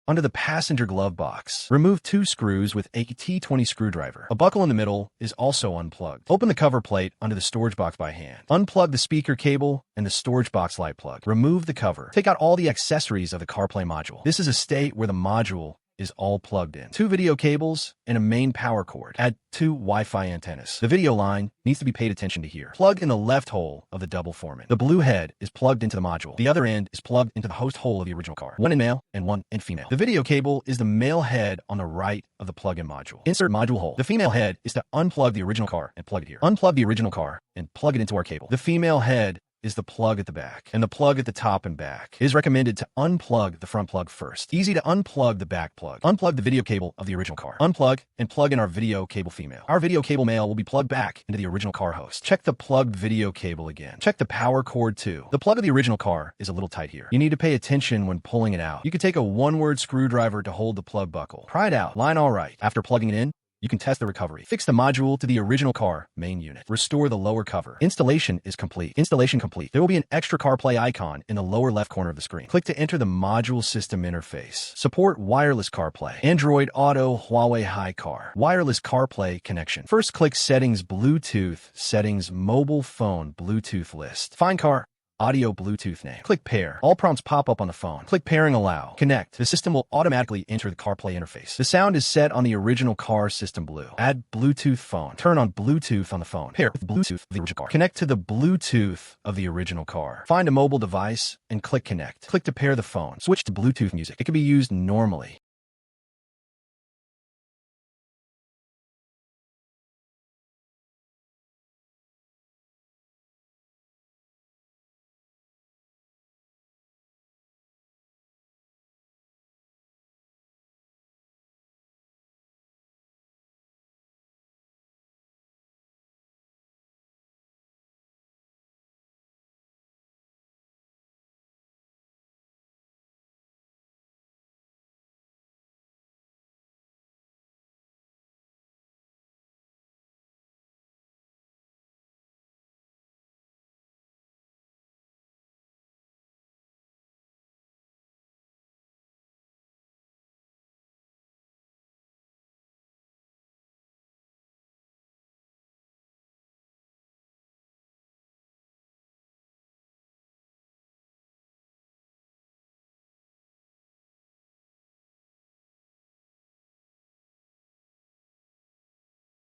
Onto the passenger glove box. Remove 2 screws with a T20 screwdriver. A buckle in the middle is also unplugged. Open the cover plate under the storage box by hand. Unplug the speaker cable and the storage box light plug. Remove the cover. Take out all the accessories of the CarPlay module. This is a state where the module is all plugged in. 2 video cables and a main power cord. Add 2 Wi-Fi antennas. The video line needs to be paid attention to here. Plug in the left hole of the double foreman. The blue head is plugged into the module. The other end is plugged into the host hole of the original car. One in male and one in female. The video cable is the male head on the right of the plug-in module. Insert module hole. The female head is to unplug the original car and plug it here. Unplug the original car and plug it into our cable. The female head is the plug at the back, and the plug at the top and back. It is recommended to unplug the front plug first. Easy to unplug the back plug. Unplug the video cable of the original car. Unplug and plug in our video cable female. Our video cable male will be plugged back into the original car host. Check the plugged video cable again. Check the power cord too. The plug of the original car is a little tight here. You need to pay attention when pulling it out. You could take a 1-word screwdriver to hold the plug buckle. Pry it out. Line all right. After plugging it in, you can test the recovery. Fix the module to the original car main unit. Restore the lower cover. Installation is complete. Installation complete. There will be an extra CarPlay icon in the lower left corner of the screen. Click to enter the module system interface. Support wireless CarPlay. Android Auto, Huawei HiCar. Wireless CarPlay connection. First click Settings, Bluetooth, Settings, Mobile Phone, Bluetooth list. Find car. Audio Bluetooth name. Click pair. All prompts pop up on the phone. Click pairing allow. Connect. The system will automatically enter the CarPlay interface. The sound is set on the original car system blue. Add Bluetooth phone. Turn on Bluetooth on the phone. Pair with Bluetooth of the original car. Connect to the Bluetooth of the original car. Find a mobile device and click connect. Click to pair the phone. Switch to Bluetooth music. It can be used normally.